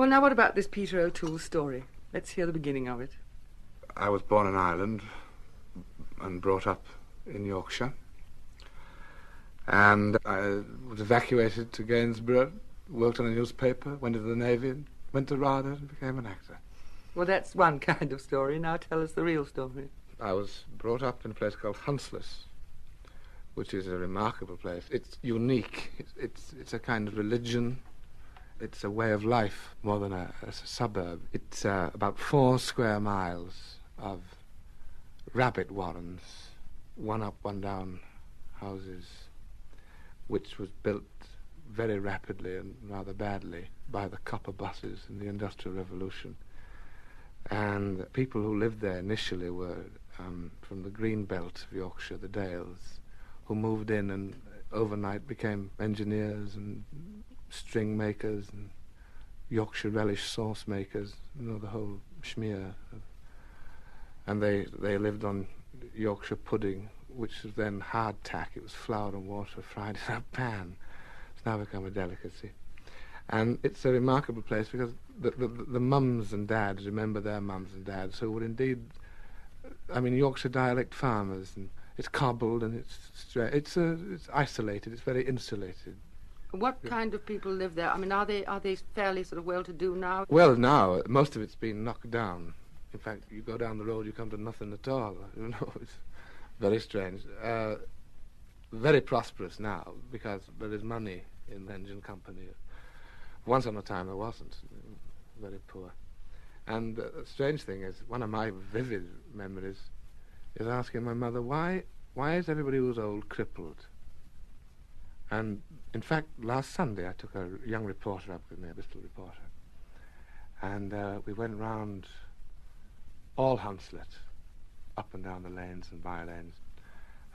Well, now what about this Peter O'Toole's story? Let's hear the beginning of it. I was born in Ireland and brought up in Yorkshire. And I was evacuated to Gainsborough, worked on a newspaper, went into the Navy, went to RADA and became an actor. Well, that's one kind of story. Now tell us the real story. I was brought up in a place called Hunslet, which is a remarkable place. It's unique. It's a kind of religion. It's a way of life more than a suburb. It's about 4 square miles of rabbit warrens, one up, one down houses, which was built very rapidly and rather badly by the copper buses in the Industrial Revolution. And the people who lived there initially were from the green belt of Yorkshire, the Dales, who moved in and overnight became engineers and string makers and Yorkshire relish sauce makers, the whole schmear. And they lived on Yorkshire pudding, which was then hardtack. It was flour and water fried in a pan. It's now become a delicacy. And it's a remarkable place because the mums and dads remember their mums and dads who were indeed, Yorkshire dialect farmers, and it's cobbled and it's isolated, it's very insulated. What kind of people live there? Are they fairly sort of well-to-do now? Well, now, most of it's been knocked down. In fact, you go down the road, you come to nothing at all. It's very strange. Very prosperous now because there is money in the engine company. Once on a time there wasn't. Very poor. And the strange thing is, one of my vivid memories is asking my mother, why is everybody who's old crippled? And in fact, last Sunday I took a young reporter up with me, a Bristol reporter, and we went round all Hunslet, up and down the lanes and by lanes,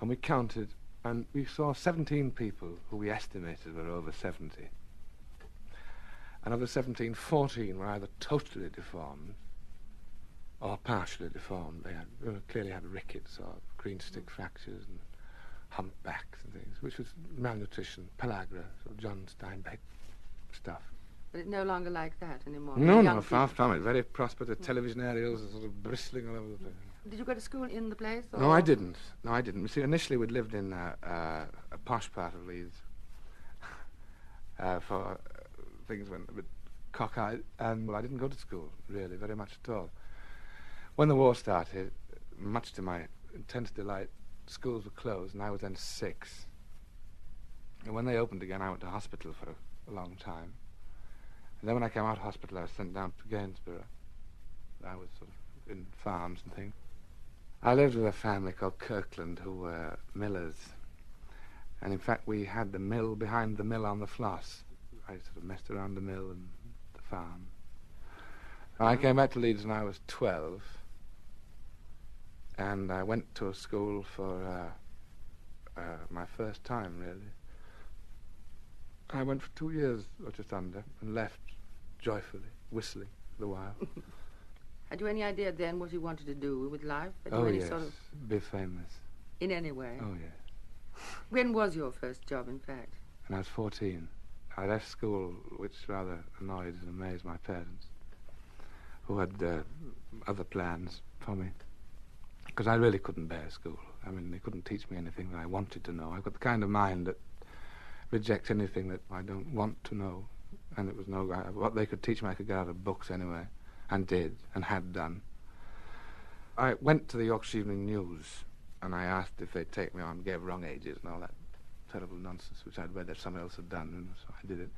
and we counted, and we saw 17 people who we estimated were over 70. And of the 17, 14 were either totally deformed or partially deformed. They clearly had rickets or green stick fractures and humpbacks and things, which was malnutrition, pellagra, sort of John Steinbeck stuff. But it's no longer like that anymore. No, far from it. Very prosperous. The television aerials are sort of bristling all over the place. Did you go to school in the place? Or? No, I didn't. You see, initially we'd lived in a posh part of Leeds for things went a bit cockeyed, and I didn't go to school, really, very much at all. When the war started, much to my intense delight, schools were closed, and I was then 6. And when they opened again, I went to hospital for a long time. And then when I came out of hospital, I was sent down to Gainsborough. I was sort of in farms and things. I lived with a family called Kirkland, who were millers. And in fact, we had the mill behind the mill on the Floss. I sort of messed around the mill and the farm. And I came back to Leeds when I was 12. And I went to a school for my first time, really. I went for 2 years, or just under, and left joyfully, whistling the while. Had you any idea then what you wanted to do with life? Yes, be famous. In any way? Oh, yes. When was your first job, in fact? When I was 14. I left school, which rather annoyed and amazed my parents, who had other plans for me. Because I really couldn't bear school. They couldn't teach me anything that I wanted to know. I've got the kind of mind that rejects anything that I don't want to know. And it was what they could teach me I could get out of books anyway, and did, and had done. I went to the Yorkshire Evening News, and I asked if they'd take me on, gave wrong ages and all that terrible nonsense, which I'd read that someone else had done, and so I did it.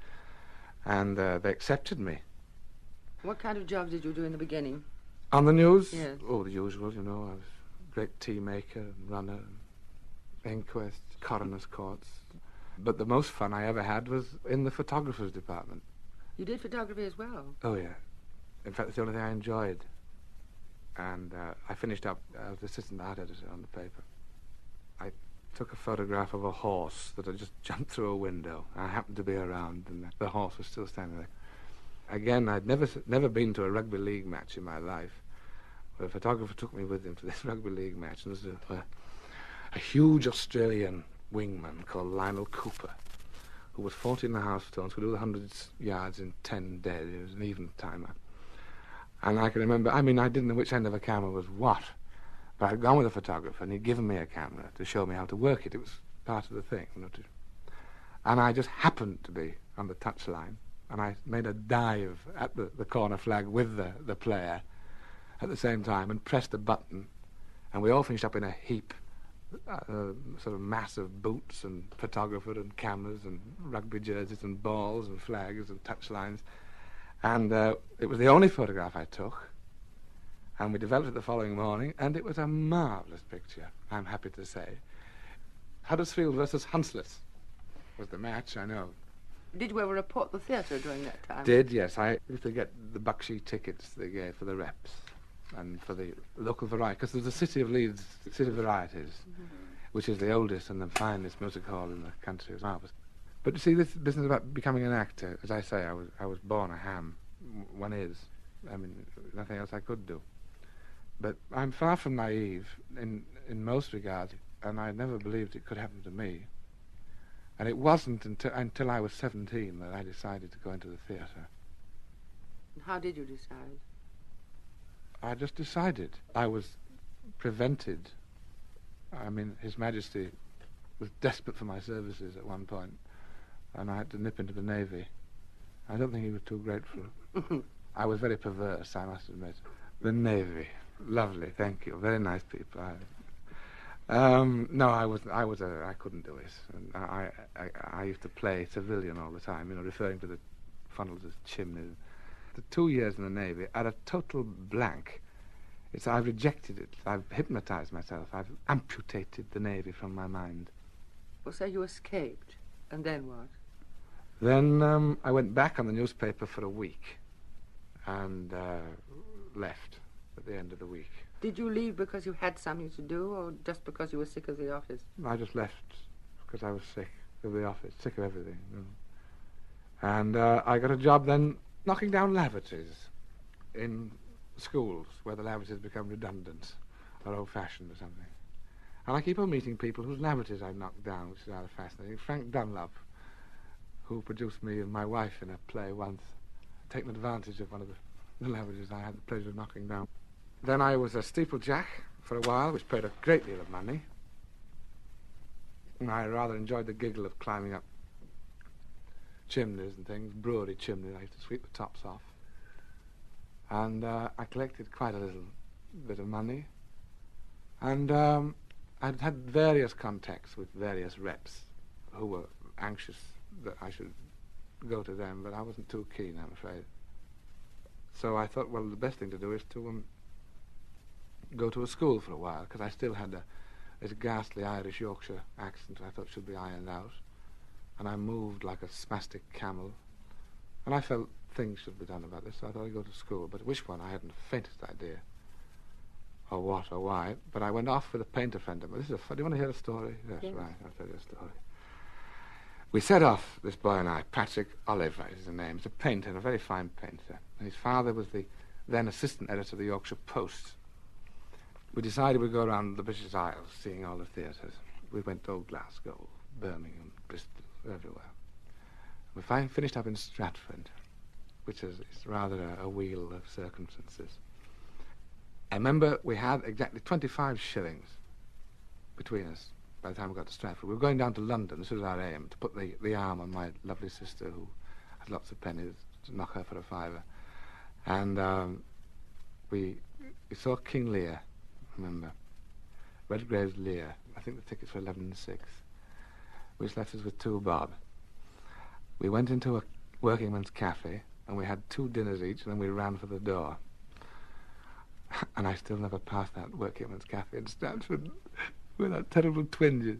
And they accepted me. What kind of jobs did you do in the beginning? On the news? Yes. Oh, the usual, I was a great tea maker and runner, inquests, coroner's courts. But the most fun I ever had was in the photographer's department. You did photography as well? Oh, yeah. In fact, it's the only thing I enjoyed. And I finished up as assistant art editor on the paper. I took a photograph of a horse that had just jumped through a window. I happened to be around, and the horse was still standing there. Again, I'd never been to a rugby league match in my life. But a photographer took me with him to this rugby league match, and there was a huge Australian wingman called Lionel Cooper, who was 14.5 stones, could do the 100 yards in 10 days. He was an even timer. And I can remember, I didn't know which end of a camera was what, but I'd gone with a photographer and he'd given me a camera to show me how to work it. It was part of the thing. And I just happened to be on the touchline, and I made a dive at the corner flag with the player at the same time and pressed a button, and we all finished up in a heap, sort of mass of boots and photographer and cameras and rugby jerseys and balls and flags and touchlines. And it was the only photograph I took, and we developed it the following morning, and it was a marvellous picture, I'm happy to say. Huddersfield versus Hunslet was the match, I know. Did you ever report the theatre during that time? Did, yes. I used to get the Bakshi tickets they gave for the reps and for the local variety, because there's the City of Leeds, City of Varieties, which is the oldest and the finest music hall in the country. It was marvellous. But you see, this business about becoming an actor, as I say, I was born a ham. One is. Nothing else I could do. But I'm far from naive in most regards, and I never believed it could happen to me. And it wasn't until I was 17 that I decided to go into the theatre. How did you decide? I just decided. I was prevented. His Majesty was desperate for my services at one point, and I had to nip into the Navy. I don't think he was too grateful. I was very perverse, I must admit. The Navy. Lovely, thank you. Very nice people. No, I couldn't do it. And I used to play civilian all the time, referring to the funnels as chimneys. The 2 years in the Navy are a total blank. I've rejected it. I've hypnotized myself. I've amputated the Navy from my mind. Well, so you escaped, and then what? Then I went back on the newspaper for a week and left at the end of the week. Did you leave because you had something to do, or just because you were sick of the office? I just left because I was sick of the office, sick of everything. And I got a job then knocking down lavatories in schools where the lavatories become redundant or old-fashioned or something. And I keep on meeting people whose lavatories I've knocked down, which is rather fascinating. Frank Dunlop, who produced me and my wife in a play once, taken advantage of one of the lavatories I had the pleasure of knocking down. Then I was a steeplejack for a while, which paid a great deal of money. And I rather enjoyed the giggle of climbing up chimneys and things, brewery chimneys. I used to sweep the tops off. And I collected quite a little bit of money. And I'd had various contacts with various reps who were anxious that I should go to them, but I wasn't too keen, I'm afraid. So I thought, well, the best thing to do is to go to a school for a while, because I still had this ghastly Irish Yorkshire accent I thought should be ironed out. And I moved like a spastic camel. And I felt things should be done about this, so I thought I'd go to school. But which one, I hadn't the faintest idea. Or what, or why. But I went off with a painter friend of mine. Do you want to hear a story? Yes, right, I'll tell you a story. We set off, this boy and I. Patrick Oliver is his name. He's a painter, a very fine painter. And his father was the then assistant editor of the Yorkshire Post. We decided we'd go around the British Isles, seeing all the theatres. We went to old Glasgow, Birmingham, Bristol, everywhere. We finished up in Stratford, which is rather a wheel of circumstances. I remember we had exactly 25 shillings between us by the time we got to Stratford. We were going down to London, this was our aim, to put the arm on my lovely sister who had lots of pennies, to knock her for a fiver. And we saw King Lear, remember, Redgrave's Lear. I think the tickets were 11 and 6, which left us with 2 bob. We went into a workingman's cafe, and we had 2 dinners each, and then we ran for the door. And I still never passed that workingman's cafe in Stratford with that terrible twinges.